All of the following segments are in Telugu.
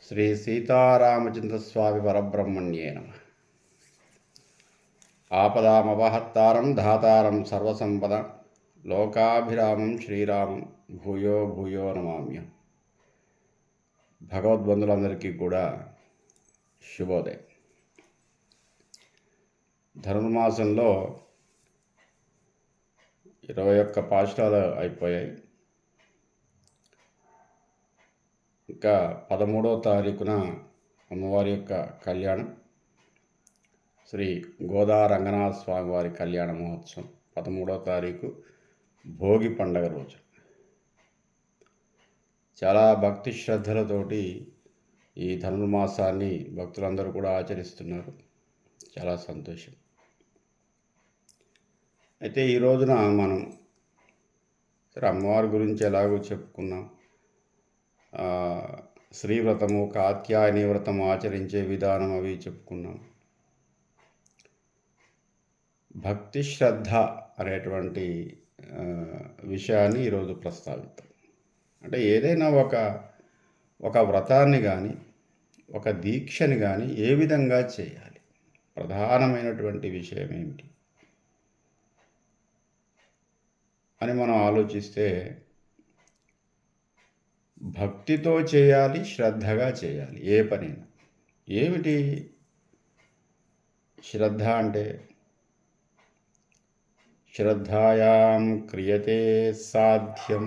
శ్రీ సీతారామచంద్రస్వామి పరబ్రహ్మణ్యే నమః. ఆపదామపహత్తారం ధాతారం సర్వసంపద లోకాభిరామం శ్రీరామం భూయో భూయో నమామ్యం. భగవద్బంధులందరికీ కూడా శుభోదయం. ధనుర్మాసంలో 21 పాశురాలు అయిపోయాయి. ఇంకా 13వ తారీఖున అమ్మవారి యొక్క కళ్యాణం, శ్రీ గోదా రంగనాథ స్వామి వారి కళ్యాణ మహోత్సవం 13వ తారీఖు భోగి పండగ రోజు. చాలా భక్తి శ్రద్ధలతోటి ఈ ధనుర్మాసాన్ని భక్తులందరూ కూడా ఆచరిస్తున్నారు. చాలా సంతోషం. అయితే ఈ రోజున మనం సరే అమ్మవారి గురించి ఎలాగో చెప్పుకున్నాం. శ్రీవ్రతము, కాత్యాయని వ్రతం ఆచరించే విధానం అవి చెప్పుకున్నాం. భక్తి శ్రద్ధ అనేటువంటి విషయాన్ని ఈరోజు ప్రస్తావిద్దాం. అంటే ఏదైనా ఒక వ్రతాన్ని కానీ ఒక దీక్షని కానీ ఏ విధంగా చేయాలి, ప్రధానమైనటువంటి విషయం ఏమిటి అని మనం ఆలోచిస్తే భక్తితో చేయాలి, శ్రద్ధగా చేయాలి. ఏ పనైనా. ఏమిటి శ్రద్ధ అంటే? శ్రద్ధాయాం క్రియతే సాధ్యం.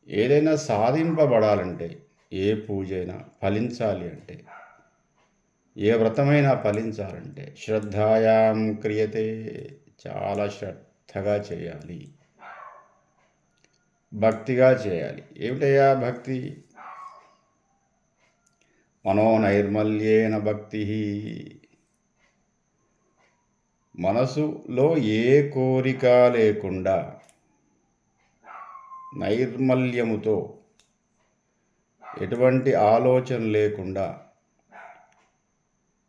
ఏదైనా సాధింపబడాలంటే, ఏ పూజైనా ఫలించాలి అంటే, ఏ వ్రతమైనా ఫలించాలంటే శ్రద్ధాయాం క్రియతే, చాలా శ్రద్ధగా చేయాలి, భక్తిగా చేయాలి. ఏమిటయ్యా భక్తి? మనోనైర్మల్యేన భక్తి. మనసులో ఏ కోరిక లేకుండా నైర్మల్యముతో, ఎటువంటి ఆలోచన లేకుండా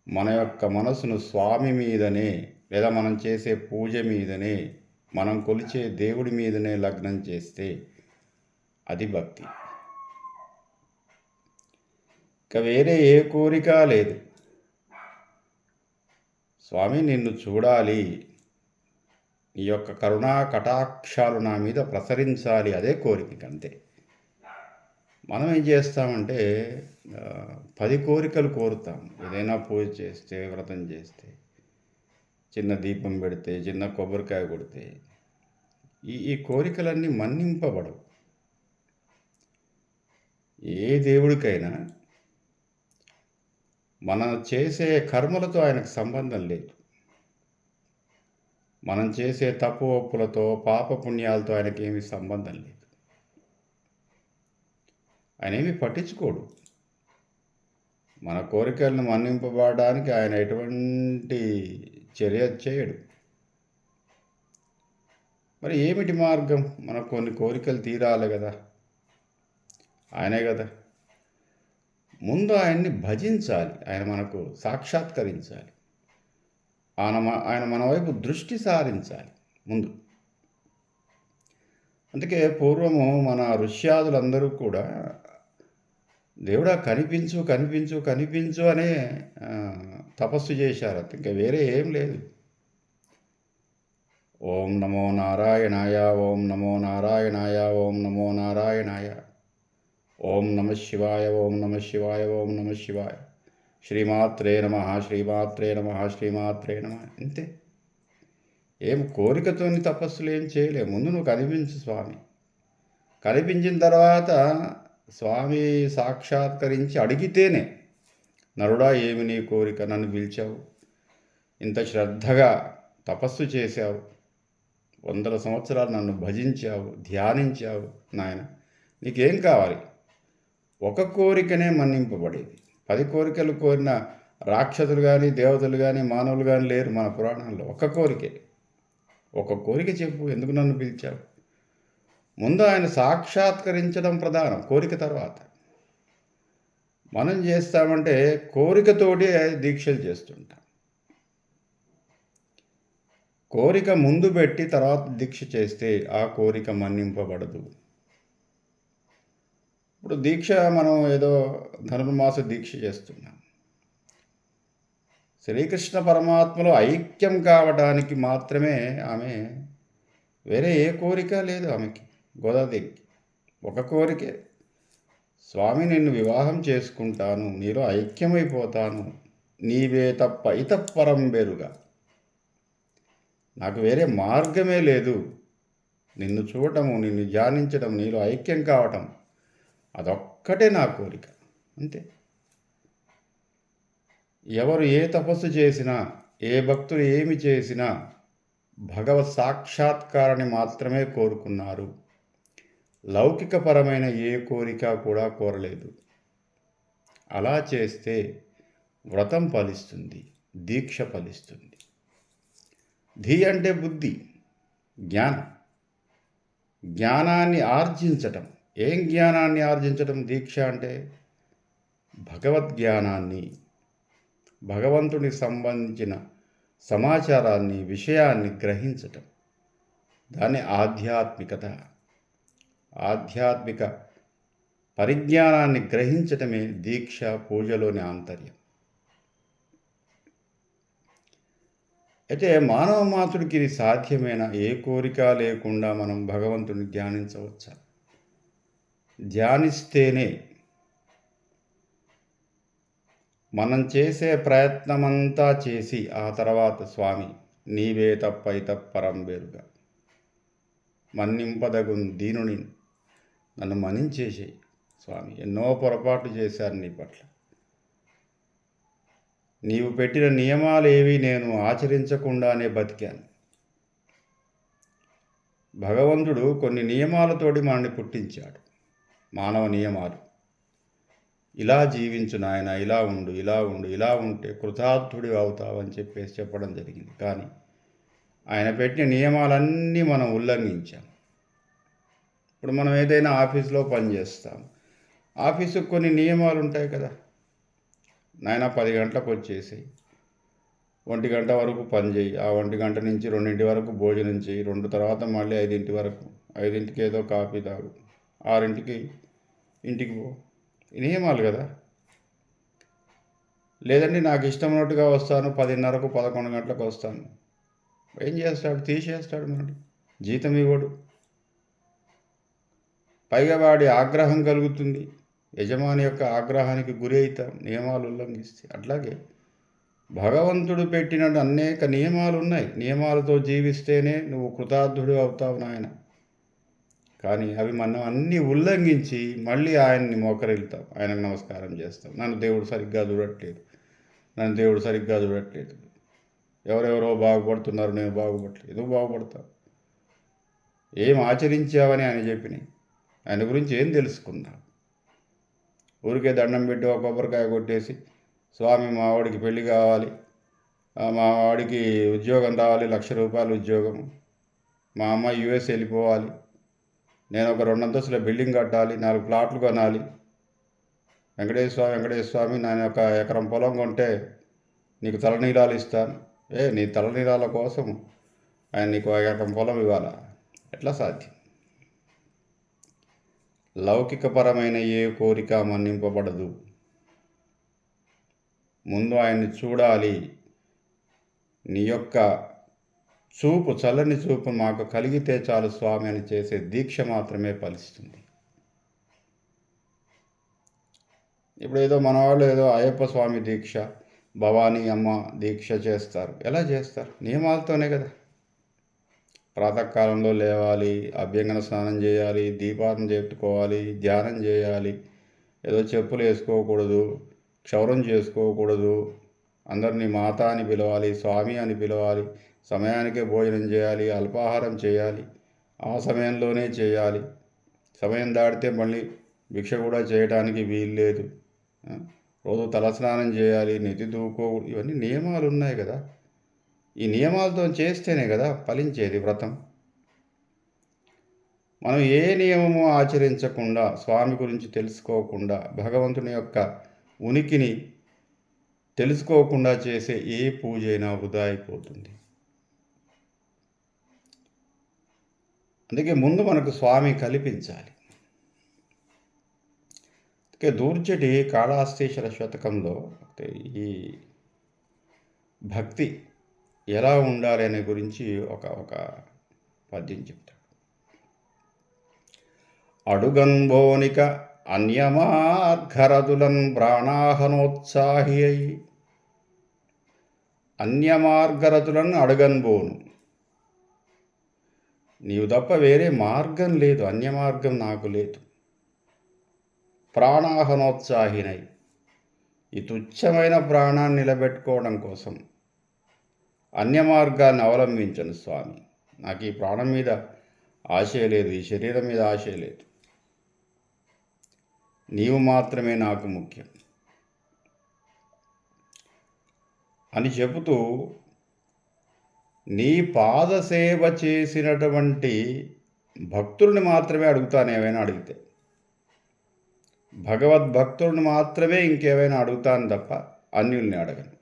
మన యొక్క మనసును స్వామి మీదనే, లేదా మనం చేసే పూజ మీదనే, మనం కొలిచే దేవుడి మీదనే లగ్నం చేస్తే అది భక్తి. ఇక వేరే ఏ కోరిక లేదు. స్వామి నిన్ను చూడాలి, నీ యొక్క కరుణా కటాక్షాలు నా మీద ప్రసరించాలి, అదే కోరిక. అంతే. మనం ఏం చేస్తామంటే 10 కోరికలు కోరుతాం. ఏదైనా పూజ చేస్తే, వ్రతం చేస్తే, చిన్న దీపం పెడితే, చిన్న కొబ్బరికాయ కొడితే ఈ కోరికలన్నీ మన్నింపబడవు. ఏ దేవుడికైనా మనం చేసే కర్మలతో ఆయనకు సంబంధం లేదు. మనం చేసే తప్పు ఒప్పులతో, పాప పుణ్యాలతో ఆయనకి ఏమీ సంబంధం లేదు. ఆయన ఏమీ పట్టించుకోడు. మన కోరికలను మన్నింపబడడానికి ఆయన ఎటువంటి చర్య చేయడు. మరి ఏమిటి మార్గం? మనకు కొన్ని కోరికలు తీరాలి కదా, ఆయనే కదా. ముందు ఆయన్ని భజించాలి, ఆయన మనకు సాక్షాత్కరించాలి, ఆయన మన వైపు దృష్టి సారించాలి ముందు. అందుకే పూర్వము మన ఋష్యాదులందరూ కూడా దేవుడా కనిపించు కనిపించు కనిపించు అనే తపస్సు చేశారు. ఇంకా వేరే ఏం లేదు. ఓం నమో నారాయణాయ, ఓం నమో నారాయణాయ, ఓం నమో నారాయణాయ, ఓం నమ శివాయ, ఓం నమ శివాయ, ఓం నమ శివాయ, శ్రీమాత్రే నమ, శ్రీమాత్రే నమ, శ్రీమాత్రే నమ. అంతే. ఏం కోరికతోని తపస్సులు ఏం చేయలే. ముందు నువ్వు కనిపించు స్వామి. కనిపించిన తర్వాత స్వామి సాక్షాత్కరించి అడిగితేనే, నరుడా ఏమి నీ కోరిక? నన్ను పిలిచావు, ఇంత శ్రద్ధగా తపస్సు చేశావు, 100 సంవత్సరాలు నన్ను భజించావు, ధ్యానించావు, నాయన నీకేం కావాలి? ఒక కోరికనే మన్నింపబడేది. 10 కోరికలు కోరిన రాక్షసులు కానీ, దేవతలు కానీ, మానవులు కానీ లేరు మన పురాణాల్లో. ఒక కోరిక చెప్పు, ఎందుకు నన్ను పిలిచావు? ముందు ఆయన సాక్షాత్కరించడం ప్రధానం, కోరిక తర్వాత. మనం చేస్తామంటే కోరికతోటి దీక్షలు చేస్తుంటాం. కోరిక ముందు పెట్టి తర్వాత దీక్ష చేస్తే ఆ కోరిక మన్నింపబడదు. ఇప్పుడు దీక్ష మనం ఏదో ధనుర్మాస దీక్ష చేస్తున్నాం. శ్రీకృష్ణ పరమాత్మలో ఐక్యం కావడానికి మాత్రమే ఆమె, వేరే ఏ కోరిక లేదు ఆమెకి. గోదాదేవికి ఒక కోరికే, స్వామి నిన్ను వివాహం చేసుకుంటాను, నీలో ఐక్యమైపోతాను, నీవే తప్ప ఇతపరం బెరుగా, నాకు వేరే మార్గమే లేదు, నిన్ను చూడటము, నిన్ను ధ్యానించడం, నీలో ఐక్యం కావటం, అదొక్కటే నా కోరిక, అంతే. ఎవరు ఏ తపస్సు చేసినా, ఏ భక్తులు ఏమి చేసినా భగవత్ సాక్షాత్కారాన్ని మాత్రమే కోరుకున్నారు. లౌకికపరమైన ఏ కోరిక కూడా కోరలేదు. అలా చేస్తే వ్రతం ఫలిస్తుంది, దీక్ష ఫలిస్తుంది. ధీ అంటే బుద్ధి, జ్ఞానం, జ్ఞానాన్ని ఆర్జించటం. ఏం జ్ఞానాన్ని ఆర్జించటం? దీక్ష అంటే భగవద్జ్ఞానాన్ని, భగవంతునికి సంబంధించిన సమాచారాన్ని, విషయాన్ని గ్రహించటం. దాన్ని ఆధ్యాత్మికత. ఆధ్యాత్మిక పరిజ్ఞానాన్ని గ్రహించటమే దీక్ష పూజలోని ఆంతర్యం. అయితే మానవ మాతృడికి ఇది సాధ్యమైన, ఏ కోరిక లేకుండా మనం భగవంతుని ధ్యానించవచ్చా? ధ్యానిస్తేనే మనం చేసే ప్రయత్నమంతా చేసి ఆ తర్వాత స్వామి నీవే తప్ప ఇతపరం బెరుగా, మన్నింపదగున్ దీనుని నన్ను మన్నించేసేయి స్వామి, ఎన్నో పొరపాట్లు చేశాను నీ పట్ల, నీవు పెట్టిన నియమాలేవి నేను ఆచరించకుండానే బతికాను. భగవంతుడు కొన్ని నియమాలతోటి మనల్ని పుట్టించాడు, మానవ నియమాలు. ఇలా జీవించు నాయన, ఇలా ఉండు, ఇలా ఉండు, ఇలా ఉంటే కృతార్థుడి అవుతావని చెప్పేసి చెప్పడం జరిగింది. కానీ ఆయన పెట్టిన నియమాలన్నీ మనం ఉల్లంఘించాం. ఇప్పుడు మనం ఏదైనా ఆఫీస్లో పనిచేస్తాం, ఆఫీసుకు కొన్ని నియమాలు ఉంటాయి కదా. నాయన 10 గంటలకు వచ్చేసేయి, 1 గంట వరకు పని చేయి, ఆ 1 గంట నుంచి 2 వరకు భోజనం చేయి, 2 తర్వాత మళ్ళీ 5 వరకు, 5కి ఏదో కాఫీ తాగు, 6కి ఇంటికి పో. నియమాలు కదా. లేదండి నాకు ఇష్టం ఉన్నట్టుగా వస్తాను, 10:30కు 11 గంటలకు వస్తాను, ఏం చేస్తాడు? తీసేస్తాడు, మనకి జీతం ఇవ్వడు. పైగా వాడి ఆగ్రహం కలుగుతుంది, యజమాని యొక్క ఆగ్రహానికి గురి అవుతాం నియమాలు ఉల్లంఘిస్తే. అట్లాగే భగవంతుడు పెట్టిన అనేక నియమాలు ఉన్నాయి. నియమాలతో జీవిస్తేనే నువ్వు కృతార్థుడు అవుతావు నాయన. కానీ అవి మనం అన్నీ ఉల్లంఘించి మళ్ళీ ఆయన్ని మోకరిల్తాం, ఆయనకు నమస్కారం చేస్తాం. నన్ను దేవుడు సరిగ్గా చూడట్లేదు, నన్ను దేవుడు సరిగ్గా చూడట్లేదు, ఎవరెవరో బాగుపడుతున్నారు, నేను బాగుపడట్లేదు. ఎందుకు బాగుపడతావు? ఏం ఆచరించావని ఆయన చెప్పినాయి, ఆయన గురించి ఏం తెలుసుకున్నావు? ఊరికే దండం పెట్టి ఒక కొబ్బరికాయ కొట్టేసి, స్వామి మా వాడికి పెళ్ళి కావాలి, మా వాడికి ఉద్యోగం రావాలి, ₹1,00,000 ఉద్యోగం, మా అమ్మ యుఎస్ వెళ్ళిపోవాలి, నేను ఒక 2 అంతస్తుల బిల్డింగ్ కట్టాలి, 4 ప్లాట్లు కొనాలి, వెంకటేశ్వర స్వామి నేను ఒక ఎకరం పొలం కొంటే నీకు తలనీలాలు ఇస్తాను. నీ తలనీలాల కోసం ఆయన నీకు 1 ఎకరం పొలం ఇవ్వాలా? ఎట్లా సాధ్యం? లౌకికపరమైన ఏ కోరిక మన్నింపబడదు. ముందు ఆయన్ని చూడాలి. నీ యొక్క చూపు, చల్లని చూపు మాకు కలిగితే చాలు స్వామి అని చేసే దీక్ష మాత్రమే ఫలిస్తుంది. ఇప్పుడు ఏదో మన వాళ్ళు ఏదో అయ్యప్ప స్వామి దీక్ష, భవానీ అమ్మ దీక్ష చేస్తారు. ఎలా చేస్తారు? నియమాలతోనే కదా. ప్రాతకాలంలో లేవాలి, అభ్యంగన స్నానం చేయాలి, దీపాన్ని పెట్టుకోవాలి, ధ్యానం చేయాలి, ఏదో చెప్పులు వేసుకోకూడదు, క్షౌరం చేసుకోకూడదు, అందరినీ మాత అని పిలవాలి, స్వామి అని పిలవాలి, సమయానికే భోజనం చేయాలి, అల్పాహారం చేయాలి, ఆ సమయంలోనే చేయాలి, సమయం దాటితే మళ్ళీ భిక్ష కూడా చేయడానికి వీలు లేదు, రోజు తలస్నానం చేయాలి, నెత్తి దూకోకూడదు. ఇవన్నీ నియమాలు ఉన్నాయి కదా. ఈ నియమాలతో చేస్తేనే కదా ఫలించేది వ్రతం. మనం ఏ నియమము ఆచరించకుండా, స్వామి గురించి తెలుసుకోకుండా, భగవంతుని యొక్క ఉనికిని తెలుసుకోకుండా చేసే ఏ పూజ అయినా వృధా అయిపోతుంది. అందుకే ముందు మనకు స్వామి కల్పించాలి. దూర్జటి కాళహస్తీశ్వర శతకంలో ఈ భక్తి ఎలా ఉండాలి అనే గురించి ఒక పద్యం చెప్తాడు. అడుగన్బోనిక అన్యమార్గరదులన్ ప్రాణాహనోత్సాహి అయి, అన్యమార్గరతులను అడగన్బోను, నీవు తప్ప వేరే మార్గం లేదు, అన్యమార్గం నాకు లేదు. ప్రాణాహనోత్సాహినై, ఈ తుచ్చమైన ప్రాణాన్ని నిలబెట్టుకోవడం కోసం అన్యమార్గాన్ని అవలంబించను స్వామి. నాకు ఈ ప్రాణం మీద ఆశ లేదు, ఈ శరీరం మీద ఆశ లేదు, నీవు మాత్రమే నాకు ముఖ్యం అని చెబుతూ, నీ పాదసేవ చేసినటువంటి భక్తుల్ని మాత్రమే అడుగుతాను. ఏమైనా అడిగితే భగవద్భక్తుల్ని మాత్రమే ఇంకేమైనా అడుగుతాను తప్ప అన్యుల్ని అడగను.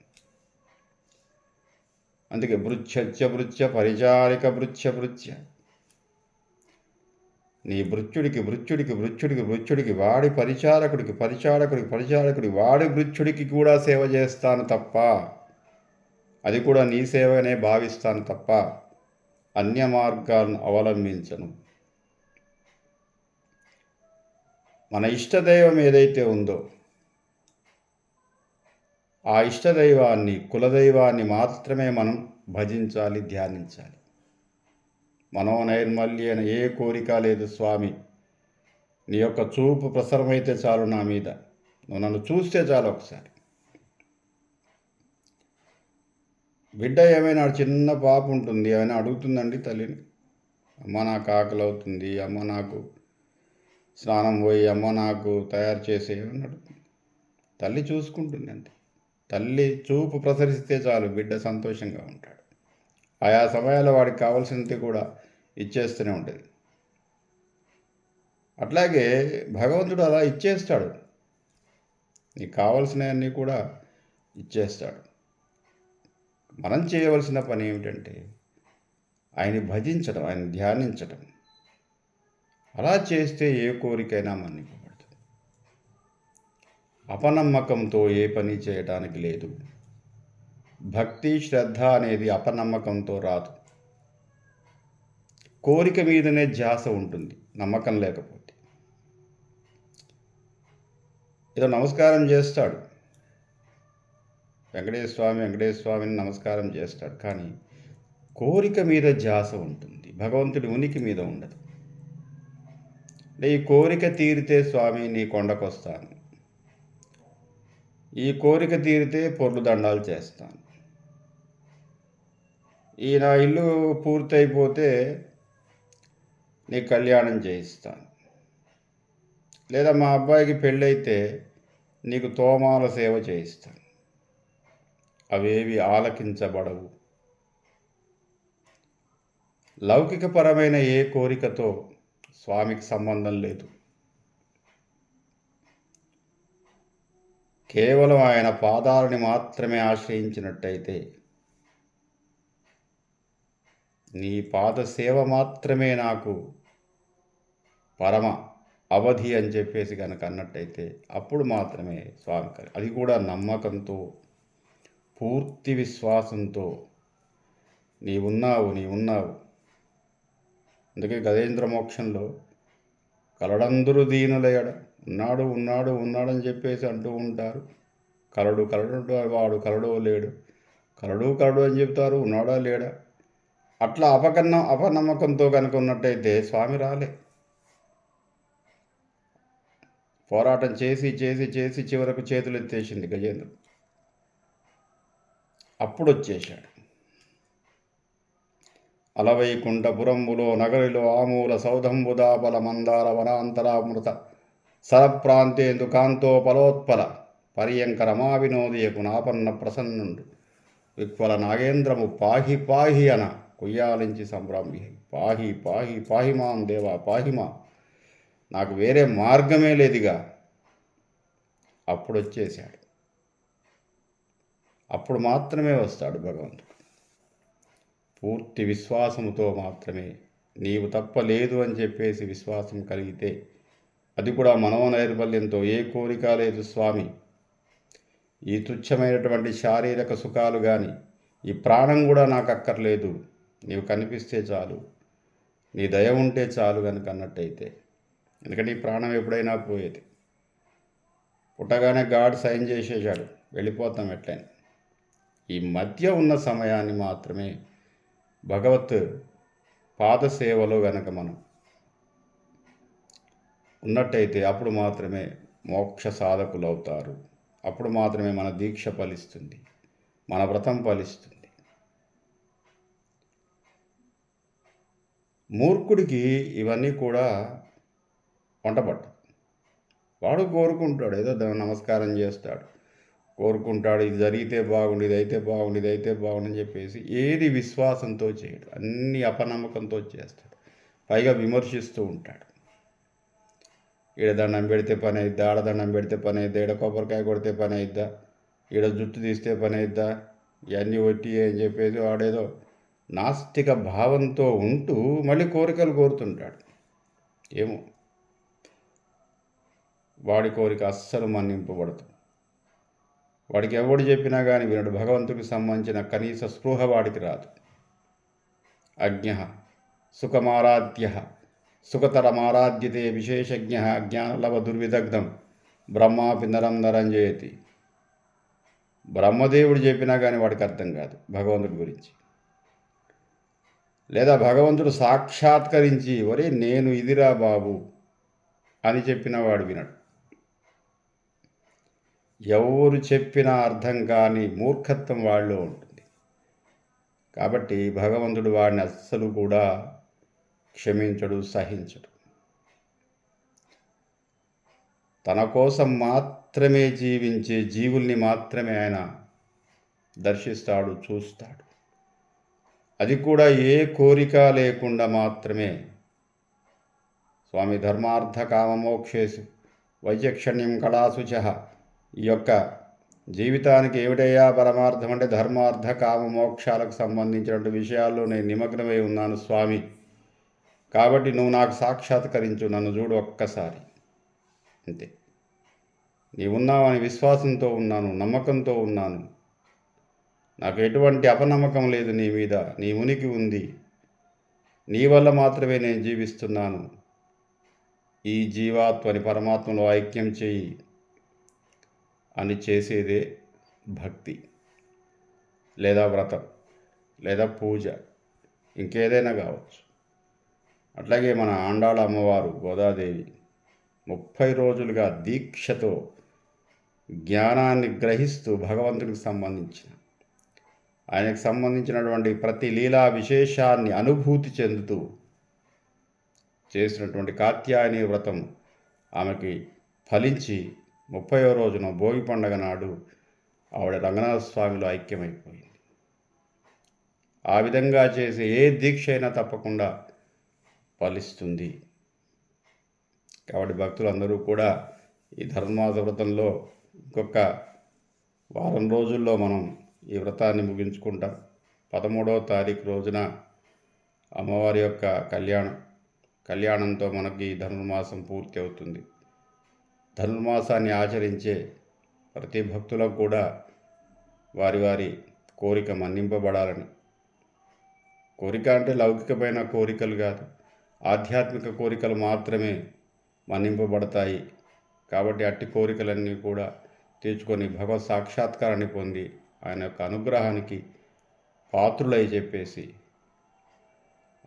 అందుకే భృత్య పరిచారిక భృత్య, నీ భృత్యుడికి వాడి పరిచారకుడికి వాడి భృత్యుడికి కూడా సేవ చేస్తాను తప్ప, అది కూడా నీ సేవనే భావిస్తాను తప్ప అన్య మార్గాలను అవలంబించను. మన ఇష్టదైవం ఏదైతే ఉందో ఆ ఇష్టదైవాన్ని, కులదైవాన్ని మాత్రమే మనం భజించాలి, ధ్యానించాలి. మనోనైర్మల్యన ఏ కోరిక లేదు స్వామి, నీ యొక్క చూపు ప్రసరమైతే చాలు నా మీద, నువ్వు నన్ను చూస్తే చాలు ఒకసారి. బిడ్డ ఏమైనా చిన్న పాప ఉంటుంది, ఏమైనా అడుగుతుందండి తల్లిని, అమ్మ నాకు ఆకలి అవుతుంది, అమ్మ నాకు స్నానం పోయి, అమ్మ నాకు తయారు చేసేయమని అడుగుతుంది. తల్లి చూసుకుంటుంది అంతే. తల్లి చూపు ప్రసరిస్తే చాలు బిడ్డ సంతోషంగా ఉంటాడు. ఆయా సమయాల్లో వాడికి కావాల్సినది కూడా ఇచ్చేస్తూనే ఉంటుంది. అట్లాగే భగవంతుడు అలా ఇచ్చేస్తాడు, నీకు కావలసినవన్నీ కూడా ఇచ్చేస్తాడు. మనం చేయవలసిన పని ఏమిటంటే ఆయన్ని భజించడం, ఆయన ధ్యానించడం. అలా చేస్తే ఏ కోరికైనా మన్నింపబడుతుంది. అపనమ్మకంతో ఏ పని చేయడానికి లేదు. భక్తి శ్రద్ధ అనేది అపనమ్మకంతో రాదు. కోరిక మీదనే ధ్యాస ఉంటుంది, నమ్మకం లేకపోతే. ఏదో నమస్కారం చేస్తాడు, వెంకటేశ్వర స్వామిని నమస్కారం చేస్తాడు, కానీ కోరిక మీద ధ్యాస ఉంటుంది, భగవంతుడి ఉనికి మీద ఉండదు. ఈ కోరిక తీరితే స్వామి నీ కొండకొస్తాను, ఈ కోరిక తీరితే పొర్లు దండాలు చేస్తాను, ఈ నా ఇల్లు పూర్తయిపోతే నీ కళ్యాణం చేయిస్తాను, లేదా మా అబ్బాయికి పెళ్ళైతే నీకు తోమాల సేవ చేయిస్తాను. అవేవి ఆలకించబడవు. లౌకికపరమైన ఏ కోరికతో స్వామికి సంబంధం లేదు. కేవలం ఆయన పాదాలని మాత్రమే ఆశ్రయించినట్టయితే, నీ పాద సేవ మాత్రమే నాకు పరమ అవధి అని చెప్పేసి కనుక అన్నట్టయితే అప్పుడు మాత్రమే స్వామి, అది కూడా నమ్మకంతో, పూర్తి విశ్వాసంతో, నీవున్నావు. అందుకే గజేంద్ర మోక్షంలో కలడందరూ దీనులయడ, ఉన్నాడని చెప్పేసి అంటూ ఉంటారు. కలడు వాడు కలడో లేడు, కలడు అని చెప్తారు, ఉన్నాడా లేడా. అట్లా అపనమ్మకంతో కనుక ఉన్నట్టయితే స్వామి రాలే. పోరాటం చేసి చివరకు చేతులు ఎత్తేసింది గజేంద్రుడు. అప్పుడు వచ్చేశాడు. అలవైకుంఠపురంబులో నగరిలో ఆమూల సౌధంబుదాపల మందార వనాంతరామృత సరప్రాంతేందు కాంతోపలోత్పల పర్యంకర మా వినోదియకు నాపన్న ప్రసన్నుండు విక్వల నాగేంద్రము పాహి అన కొయ్యాలించి సంభ్రామి. పాహి మాం దేవా పాహిమా, నాకు వేరే మార్గమే లేదుగా. అప్పుడు వచ్చేశాడు. అప్పుడు మాత్రమే వస్తాడు భగవంతుడు. పూర్తి విశ్వాసముతో మాత్రమే, నీవు తప్ప లేదు అని చెప్పేసి విశ్వాసం కలిగితే అది కూడా మనోనైర్మల్యంతో. ఏ కోరిక లేదు స్వామి, ఈ తుచ్చమైనటువంటి శారీరక సుఖాలు కానీ, ఈ ప్రాణం కూడా నాకు అక్కర్లేదు, నీవు కనిపిస్తే చాలు, నీ దయ ఉంటే చాలు కనుక అన్నట్టయితే. ఎందుకంటే ఈ ప్రాణం ఎప్పుడైనా పోయేది. పుట్టగానే గాడ్ సైన్ చేసేసాడు, వెళ్ళిపోతాం ఎట్లయినా. ఈ మధ్య ఉన్న సమయాన్ని మాత్రమే భగవత్ పాదసేవలో గనక మనం ఉన్నట్టయితే అప్పుడు మాత్రమే మోక్ష సాధకులు అవుతారు. అప్పుడు మాత్రమే మన దీక్ష ఫలిస్తుంది, మన వ్రతం ఫలిస్తుంది. మూర్ఖుడికి ఇవన్నీ కూడా వంటపట్టు. వాడు కోరుకుంటాడు, ఏదో నమస్కారం చేస్తాడు, కోరుకుంటాడు, ఇది జరిగితే బాగుండు, ఇది అయితే బాగుండు, ఇది అయితే బాగుండు అని చెప్పేసి ఏది విశ్వాసంతో చేయడు, అన్ని అపనమ్మకంతో చేస్తాడు. పైగా విమర్శిస్తూ ఉంటాడు. ఈడ దండం పెడితే పని అయిద్దా, ఆడ దండం పెడితే పని అయిద్దా, ఈడ కొబ్బరికాయ కొడితే పని అయిద్దా, ఈడ జుట్టు తీస్తే పని అయిద్దా, ఇవన్నీ ఒట్టి అని చెప్పేసి వాడేదో నాస్తిక భావంతో ఉంటూ మళ్ళీ కోరికలు కోరుతుంటాడు. ఏమో, వాడి కోరిక అస్సలు మన్నింపబడదు. వాడికి ఎవడు చెప్పినా కానీ వినడు. భగవంతుడికి సంబంధించిన కనీస స్పృహ వాడికి రాదు. అజ్ఞ సుఖమారాధ్య సుఖతరమారాధ్యతే విశేషజ్ఞ జ్ఞానలవ దుర్విదగ్ధం బ్రహ్మాపి నరం నరంజయతి. బ్రహ్మదేవుడు చెప్పినా కానీ వాడికి అర్థం కాదు భగవంతుడి గురించి. లేదా భగవంతుడు సాక్షాత్కరించి ఒరే నేను ఇదిరా బాబు అని చెప్పిన వాడు వినడు. ఎవరు చెప్పినా అర్థం కాని మూర్ఖత్వం వాళ్ళలో ఉంటుంది. కాబట్టి భగవంతుడు వాడిని అస్సలు కూడా క్షమించడు, సహించడు. తన కోసం మాత్రమే జీవించే జీవుల్ని మాత్రమే ఆయన దర్శిస్తాడు, చూస్తాడు. అది కూడా ఏ కోరిక లేకుండా మాత్రమే. స్వామి ధర్మార్థ కామమోక్షేషు వైచక్షణ్యం కళాశుచ. ఈ యొక్క జీవితానికి ఏమిటయ్యా పరమార్థం అంటే ధర్మార్థ కామ మోక్షాలకు సంబంధించినటువంటి విషయాల్లో నేను నిమగ్నమై ఉన్నాను స్వామి. కాబట్టి నువ్వు నాకు సాక్షాత్కరించు, నన్ను చూడు ఒక్కసారి, అంతే. నీవున్నావని విశ్వాసంతో ఉన్నాను, నమ్మకంతో ఉన్నాను. నాకు ఎటువంటి అపనమ్మకం లేదు నీ మీద. నీ ఉనికి ఉంది, నీ వల్ల మాత్రమే నేను జీవిస్తున్నాను. ఈ జీవాత్మని పరమాత్మలో ఐక్యం చేయి అని చేసేదే భక్తి, లేదా వ్రతం, లేదా పూజ, ఇంకేదైనా కావచ్చు. అట్లాగే మన ఆండాళ అమ్మవారు గోదాదేవి 30 రోజులుగా దీక్షతో జ్ఞానాన్ని గ్రహిస్తూ భగవంతునికి సంబంధించిన ఆయనకు సంబంధించినటువంటి ప్రతి లీలా విశేషాన్ని అనుభూతి చెందుతూ చేసినటువంటి కాత్యాయని వ్రతం ఆమెకి ఫలించి 30వ రోజున భోగి పండగ నాడు ఆవిడ రంగనాథ స్వామిలో ఐక్యమైపోయింది. ఆ విధంగా చేసే ఏ దీక్ష అయినా తప్పకుండా ఫలిస్తుంది. కాబట్టి భక్తులందరూ కూడా ఈ ధర్మాస వ్రతంలో ఇంకొక వారం రోజుల్లో మనం ఈ వ్రతాన్ని ముగించుకుంటాం. 13వ తారీఖు రోజున అమ్మవారి యొక్క కళ్యాణంతో మనకి ధనుర్మాసం పూర్తి అవుతుంది. ధనుర్మాసాన్ని ఆచరించే ప్రతి భక్తులకు కూడా వారి వారి కోరిక మన్నింపబడాలని. కోరిక అంటే లౌకికమైన కోరికలు కాదు, ఆధ్యాత్మిక కోరికలు మాత్రమే మన్నింపబడతాయి. కాబట్టి అట్టి కోరికలన్నీ కూడా తీర్చుకొని భగవత్ సాక్షాత్కారాన్ని పొంది ఆయన యొక్క అనుగ్రహానికి పాత్రులై చెప్పేసి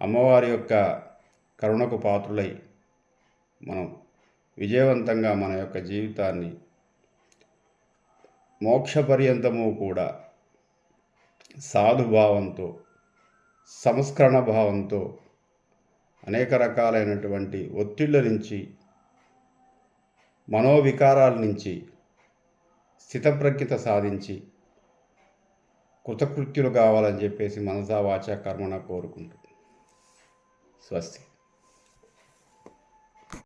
అమ్మవారి యొక్క కరుణకు పాత్రులై మనం విజయవంతంగా మన యొక్క జీవితాన్ని మోక్ష పర్యంతము కూడా సాధుభావంతో, సంస్కరణ భావంతో, అనేక రకాలైనటువంటి ఒత్తిళ్ల నుంచి, మనోవికారాల నుంచి స్థితప్రజ్ఞత సాధించి కృతకృత్యులు కావాలని చెప్పేసి మనసా వాచా కర్మణ కోరుకుంటుంది. స్వస్తి.